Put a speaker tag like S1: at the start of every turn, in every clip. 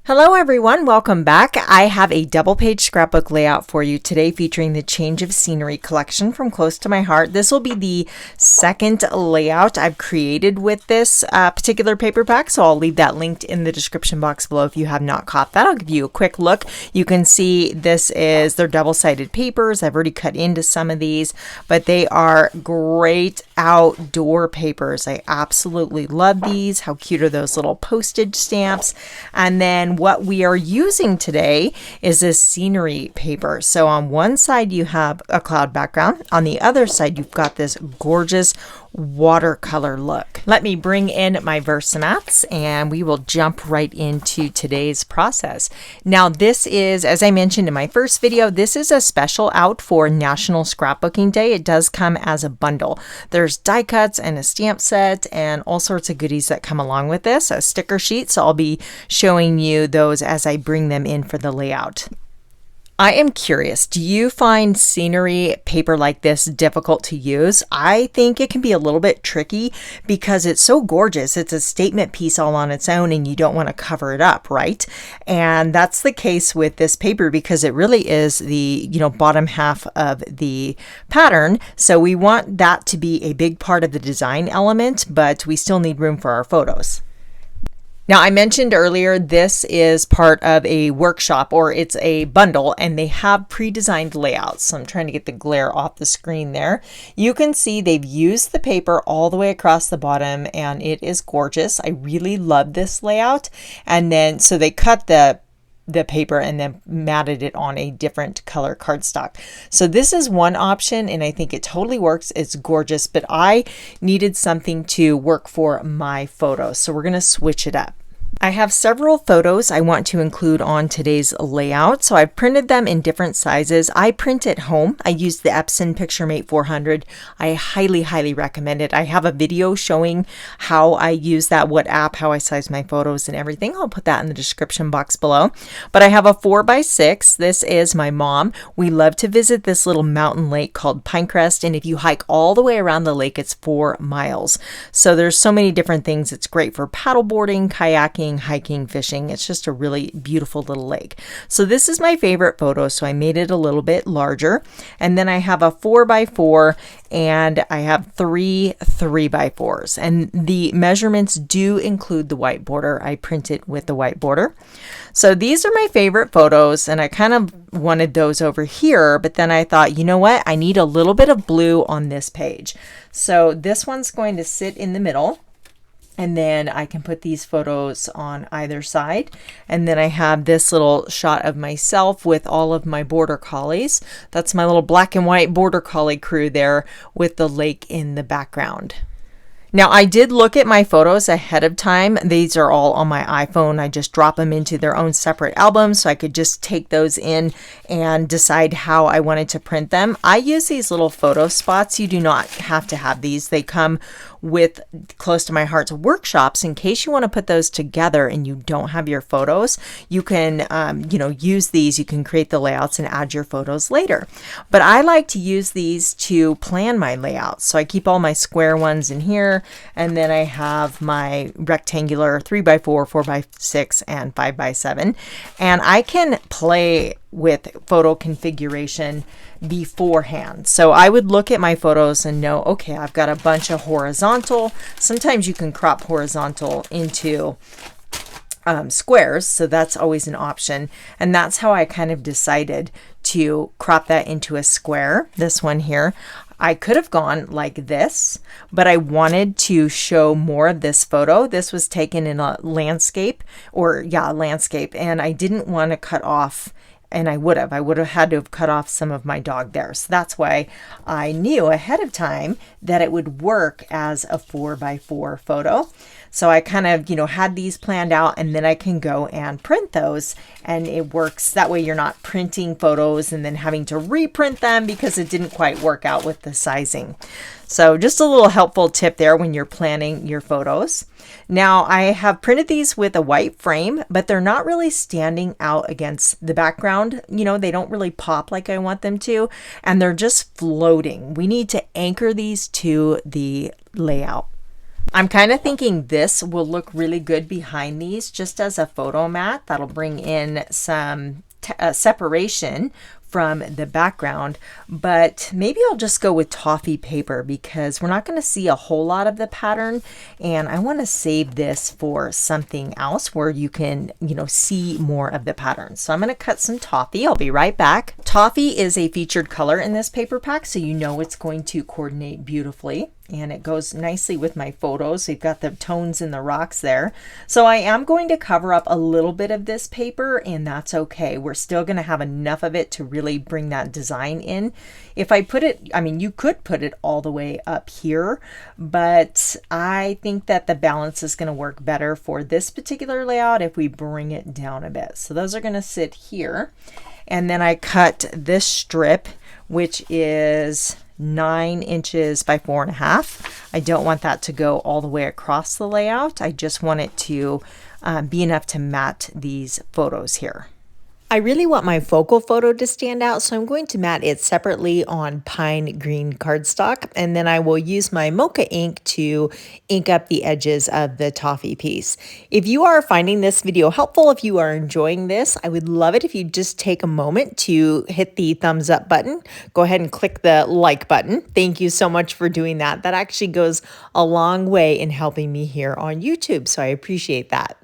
S1: Hello everyone, welcome back. I have a double page scrapbook layout for you today featuring the Change of Scenery collection from Close to My Heart. This will be the second layout I've created with this particular paper pack, so I'll leave that linked in the description box below if you have not caught that. I'll give you a quick look. You can see this is their double-sided papers. I've already cut into some of these, but they are great outdoor papers. I absolutely love these. How cute are those little postage stamps? And then what we are using today is this scenery paper. So on one side you have a cloud background. On the other side you've got this gorgeous watercolor look. Let me bring in my VersaMats and we will jump right into today's process. Now this is, as I mentioned in my first video, this is a special out for National Scrapbooking Day. It does come as a bundle. There's die cuts and a stamp set and all sorts of goodies that come along with this, a sticker sheet. So I'll be showing you those as I bring them in for the layout. I am curious, do you find scenery paper like this difficult to use? I think it can be a little bit tricky because it's so gorgeous. It's a statement piece all on its own and you don't want to cover it up, right? And that's the case with this paper because it really is the, bottom half of the pattern. So we want that to be a big part of the design element, but we still need room for our photos. Now, I mentioned earlier, this is part of a workshop or it's a bundle and they have pre-designed layouts. So I'm trying to get the glare off the screen there. You can see they've used the paper all the way across the bottom and it is gorgeous. I really love this layout. And then, so they cut the paper and then matted it on a different color cardstock. So this is one option and I think it totally works. It's gorgeous, but I needed something to work for my photos. So we're going to switch it up. I have several photos I want to include on today's layout, so I've printed them in different sizes. I print at home. I use the Epson PictureMate 400. I highly recommend it. I have a video showing how I use that, what app, how I size my photos and everything. I'll put that in the description box below. But I have a 4x6. This is my mom. We love to visit this little mountain lake called Pinecrest, and if you hike all the way around the lake, it's 4 miles. So there's so many different things. It's great for paddleboarding, kayaking, hiking, fishing. It's just a really beautiful little lake. So this is my favorite photo, so I made it a little bit larger. And then I have a 4x4 and I have 3 3x4s. And the measurements do include the white border. I printed with the white border. So these are my favorite photos and I kind of wanted those over here, but then I thought, you know what? I need a little bit of blue on this page. So this one's going to sit in the middle. And then I can put these photos on either side. And then I have this little shot of myself with all of my border collies. That's my little black and white border collie crew there with the lake in the background. Now, I did look at my photos ahead of time. These are all on my iPhone. I just drop them into their own separate albums so I could just take those in and decide how I wanted to print them. I use these little photo spots. You do not have to have these. They come with Close to My Heart's workshops. In case you want to put those together and you don't have your photos, you can, use these. You can create the layouts and add your photos later. But I like to use these to plan my layouts. So I keep all my square ones in here. And then I have my rectangular 3x4, 4x6, and 5x7. And I can play with photo configuration beforehand. So I would look at my photos and know, okay, I've got a bunch of horizontal. Sometimes you can crop horizontal into squares, so that's always an option. And that's how I kind of decided to crop that into a square. This one here. I could have gone like this, but I wanted to show more of this photo. This was taken in a landscape, landscape, and I didn't want to cut off, and I would have had to have cut off some of my dog there. So that's why I knew ahead of time that it would work as a 4x4 photo. So I kind of, had these planned out and then I can go and print those and it works. That way you're not printing photos and then having to reprint them because it didn't quite work out with the sizing. So just a little helpful tip there when you're planning your photos. Now I have printed these with a white frame, but they're not really standing out against the background. They don't really pop like I want them to, and they're just floating. We need to anchor these to the layout. I'm kind of thinking this will look really good behind these just as a photo mat. That'll bring in some separation from the background, but maybe I'll just go with toffee paper because we're not going to see a whole lot of the pattern, and I want to save this for something else where you can, see more of the pattern. So I'm going to cut some toffee. I'll be right back. Toffee is a featured color in this paper pack, so it's going to coordinate beautifully. And it goes nicely with my photos. We've got the tones in the rocks there. So I am going to cover up a little bit of this paper, and that's okay. We're still going to have enough of it to really bring that design in. If I put it, you could put it all the way up here, but I think that the balance is going to work better for this particular layout if we bring it down a bit. So those are going to sit here. And then I cut this strip, which is 9 inches by 4.5. I don't want that to go all the way across the layout. I just want it to be enough to mat these photos here. I really want my focal photo to stand out, so I'm going to mat it separately on pine green cardstock, and then I will use my Mocha ink to ink up the edges of the toffee piece. If you are finding this video helpful, if you are enjoying this, I would love it if you just take a moment to hit the thumbs up button. Go ahead and click the like button. Thank you so much for doing that. That actually goes a long way in helping me here on YouTube, so I appreciate that.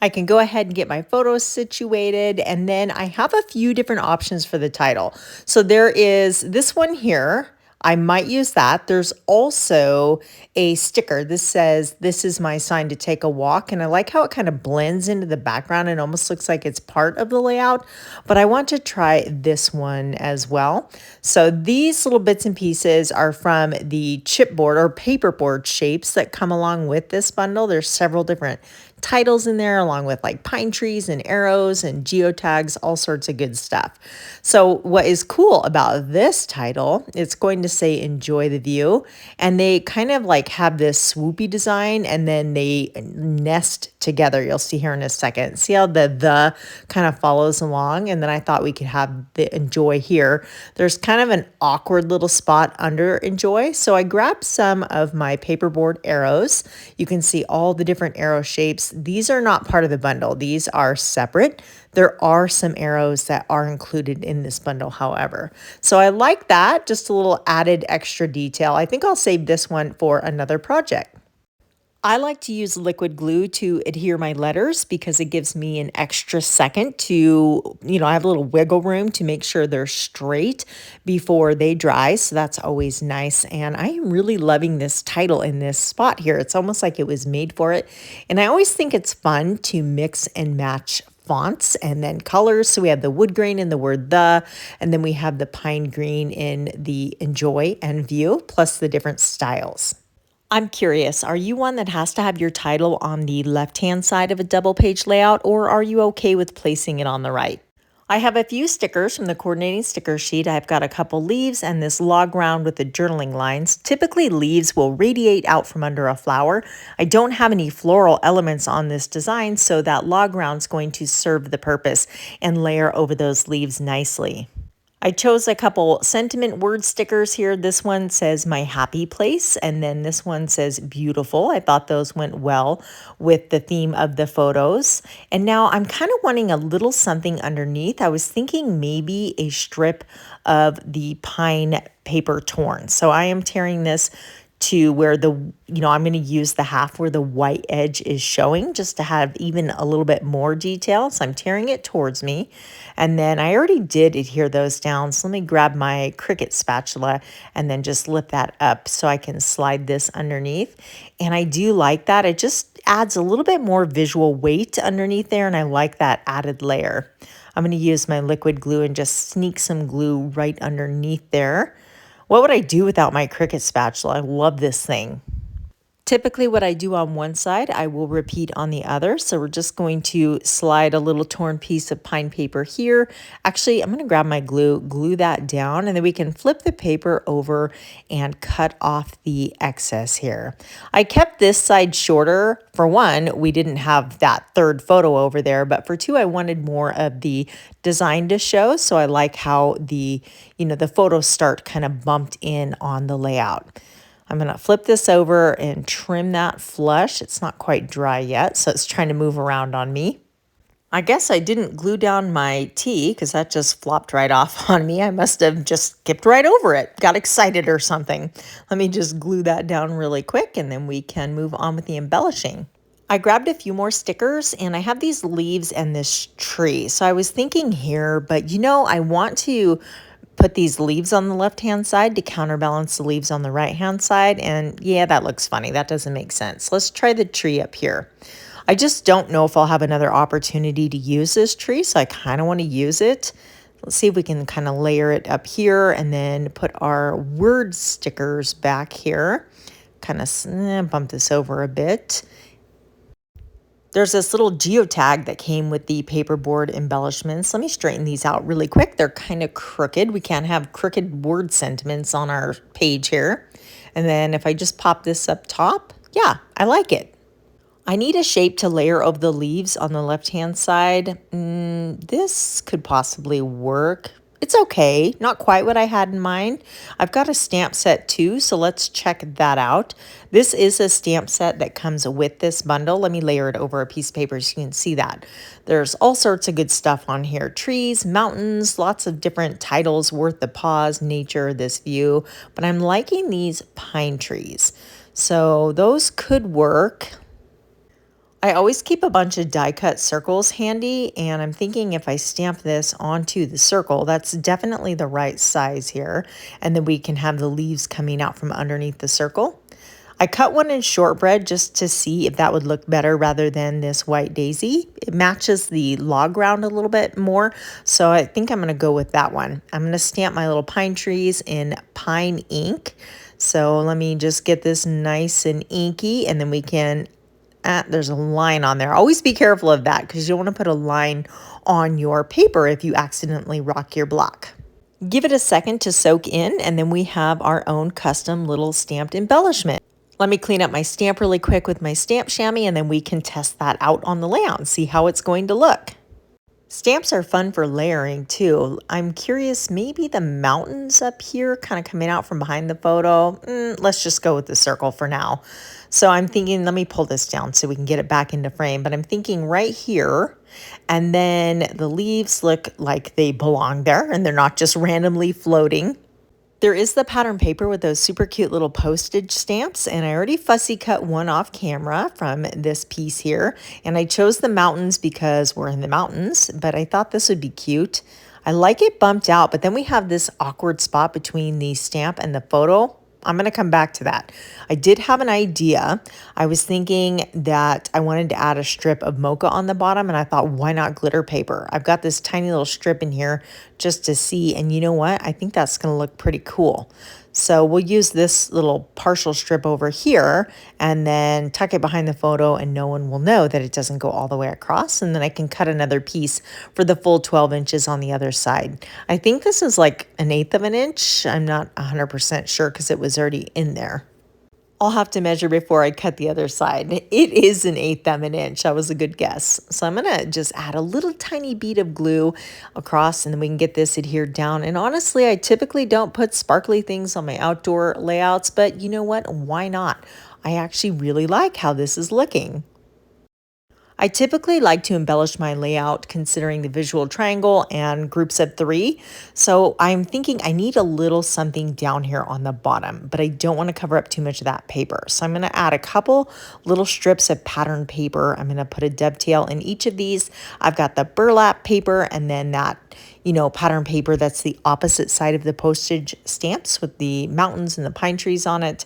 S1: I can go ahead and get my photos situated, and then I have a few different options for the title. So there is this one here. I might use that. There's also a sticker. This says, "This is my sign to take a walk." And I like how it kind of blends into the background and almost looks like it's part of the layout. But I want to try this one as well. So these little bits and pieces are from the chipboard or paperboard shapes that come along with this bundle. There's several different titles in there, along with like pine trees and arrows and geotags, all sorts of good stuff. So what is cool about this title, it's going to say "Enjoy the View," and they kind of like have this swoopy design, and then they nest together. You'll see here in a second. See how the kind of follows along, and then I thought we could have the "Enjoy" here. There's kind of an awkward little spot under "Enjoy," so I grabbed some of my paperboard arrows. You can see all the different arrow shapes. These are not part of the bundle. These are separate. There are some arrows that are included in this bundle, however. So I like that, just a little added extra detail. I think I'll save this one for another project. I like to use liquid glue to adhere my letters because it gives me an extra second to, I have a little wiggle room to make sure they're straight before they dry. So that's always nice. And I am really loving this title in this spot here. It's almost like it was made for it. And I always think it's fun to mix and match fonts and then colors. So we have the wood grain in the word "the," and then we have the pine green in the "enjoy" and "view," plus the different styles. I'm curious, are you one that has to have your title on the left-hand side of a double page layout, or are you okay with placing it on the right? I have a few stickers from the coordinating sticker sheet. I've got a couple leaves and this log ground with the journaling lines. Typically, leaves will radiate out from under a flower. I don't have any floral elements on this design, so that log ground is going to serve the purpose and layer over those leaves nicely. I chose a couple sentiment word stickers here. This one says "My Happy Place," and then this one says "Beautiful." I thought those went well with the theme of the photos. And now I'm kind of wanting a little something underneath. I was thinking maybe a strip of the pine paper torn. So I am tearing this to where I'm going to use the half where the white edge is showing just to have even a little bit more detail. So I'm tearing it towards me. And then I already did adhere those down. So let me grab my Cricut spatula and then just lift that up so I can slide this underneath. And I do like that. It just adds a little bit more visual weight underneath there. And I like that added layer. I'm going to use my liquid glue and just sneak some glue right underneath there. What would I do without my Cricut spatula? I love this thing. Typically what I do on one side, I will repeat on the other. So we're just going to slide a little torn piece of pine paper here. Actually, I'm going to grab my glue that down, and then we can flip the paper over and cut off the excess here. I kept this side shorter. For one, we didn't have that third photo over there, but for two, I wanted more of the design to show. So I like how the photos start kind of bumped in on the layout. I'm going to flip this over and trim that flush. It's not quite dry yet, so it's trying to move around on me. I guess I didn't glue down my T because that just flopped right off on me. I must have just skipped right over it, got excited or something. Let me just glue that down really quick and then we can move on with the embellishing. I grabbed a few more stickers and I have these leaves and this tree. So I was thinking here, but you know, I want to put these leaves on the left-hand side to counterbalance the leaves on the right-hand side. And yeah, that looks funny. That doesn't make sense. Let's try the tree up here. I just don't know if I'll have another opportunity to use this tree, so I kind of want to use it. Let's see if we can kind of layer it up here and then put our word stickers back here. Kind of bump this over a bit. There's this little geotag that came with the paperboard embellishments. Let me straighten these out really quick. They're kind of crooked. We can't have crooked word sentiments on our page here. And then if I just pop this up top, yeah, I like it. I need a shape to layer over the leaves on the left-hand side. This could possibly work. It's okay, not quite what I had in mind. I've got a stamp set too, so let's check that out. This is a stamp set that comes with this bundle. Let me layer it over a piece of paper so you can see that. There's all sorts of good stuff on here. Trees, mountains, lots of different titles, worth the pause, nature, this view. But I'm liking these pine trees. So those could work. I always keep a bunch of die cut circles handy, and I'm thinking if I stamp this onto the circle, that's definitely the right size here, and then we can have the leaves coming out from underneath the circle. I cut one in shortbread just to see if that would look better rather than this white daisy. It matches the log ground a little bit more, so I think I'm going to go with that one. I'm going to stamp my little pine trees in pine ink. So let me just get this nice and inky, and then we can there's a line on there. Always be careful of that because you don't want to put a line on your paper if you accidentally rock your block. Give it a second to soak in, and then we have our own custom little stamped embellishment. Let me clean up my stamp really quick with my stamp chamois, and then we can test that out on the layout and see how it's going to look. Stamps are fun for layering too. I'm curious, maybe the mountains up here kind of coming out from behind the photo. Let's just go with the circle for now. So I'm thinking, let me pull this down so we can get it back into frame. But I'm thinking right here, and then the leaves look like they belong there and they're not just randomly floating. There is the pattern paper with those super cute little postage stamps, and I already fussy cut one off camera from this piece here. And I chose the mountains because we're in the mountains, but I thought this would be cute. I like it bumped out, but then we have this awkward spot between the stamp and the photo. I'm going to come back to that. I did have an idea. I was thinking that I wanted to add a strip of Mocha on the bottom, and I thought, why not glitter paper? I've got this tiny little strip in here just to see, and you know what? I think that's going to look pretty cool. So we'll use this little partial strip over here and then tuck it behind the photo, and no one will know that it doesn't go all the way across. And then I can cut another piece for the full 12 inches on the other side. I think this is like 1/8 of an inch. I'm not 100% sure because it was already in there. I'll have to measure before I cut the other side. It is 1/8 of an inch. That was a good guess. So I'm going to just add a little tiny bead of glue across, and then we can get this adhered down. And honestly, I typically don't put sparkly things on my outdoor layouts, but you know what? Why not? I actually really like how this is looking. I typically like to embellish my layout considering the visual triangle and groups of 3. So I'm thinking I need a little something down here on the bottom, but I don't want to cover up too much of that paper. So I'm going to add a couple little strips of pattern paper. I'm going to put a dovetail in each of these. I've got the burlap paper and then that, pattern paper that's the opposite side of the postage stamps with the mountains and the pine trees on it.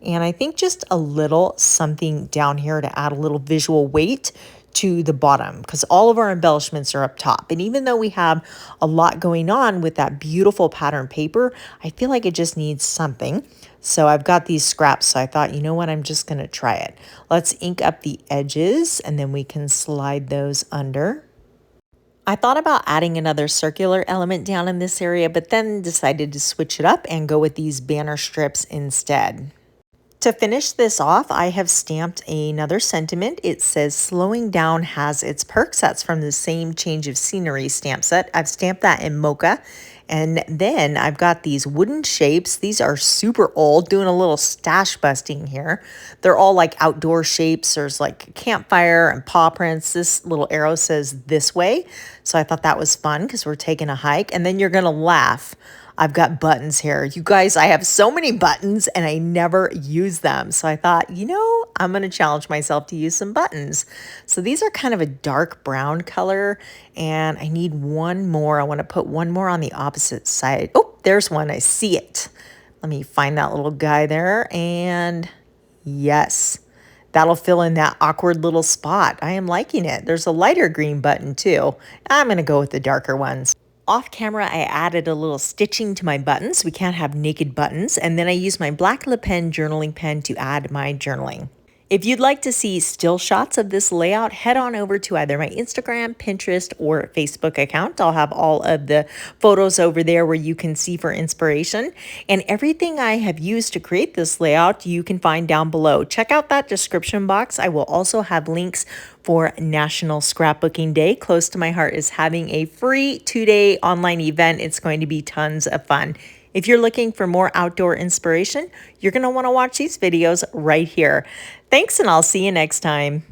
S1: And I think just a little something down here to add a little visual weight to the bottom because all of our embellishments are up top. And even though we have a lot going on with that beautiful pattern paper, I feel like it just needs something. So I've got these scraps, so I thought, you know what, I'm just going to try it. Let's ink up the edges and then we can slide those under. I thought about adding another circular element down in this area, but then decided to switch it up and go with these banner strips instead. To finish this off, I have stamped another sentiment. It says slowing down has its perks. That's from the same change of scenery stamp set. I've stamped that in Mocha, And then I've got these wooden shapes. These are super old, doing a little stash busting here. They're all like outdoor shapes. There's like a campfire and paw prints. This little arrow says this way. So I thought that was fun because we're taking a hike. And then you're going to laugh. I've got buttons here. You guys, I have so many buttons and I never use them. So I thought, you know, I'm going to challenge myself to use some buttons. So these are kind of a dark brown color and I need one more. I want to put one more on the opposite side. Oh, there's one. I see it. Let me find that little guy there. And yes, that'll fill in that awkward little spot. I am liking it. There's a lighter green button too. I'm going to go with the darker ones. Off camera, I added a little stitching to my buttons. We can't have naked buttons. And then I used my black Le Pen journaling pen to add my journaling. If you'd like to see still shots of this layout, head on over to either my Instagram, Pinterest, or Facebook account. I'll have all of the photos over there where you can see for inspiration. And everything I have used to create this layout, you can find down below. Check out that description box. I will also have links for National Scrapbooking Day. Close to my heart is having a free 2-day online event. It's going to be tons of fun. If you're looking for more outdoor inspiration, you're going to want to watch these videos right here. Thanks, and I'll see you next time.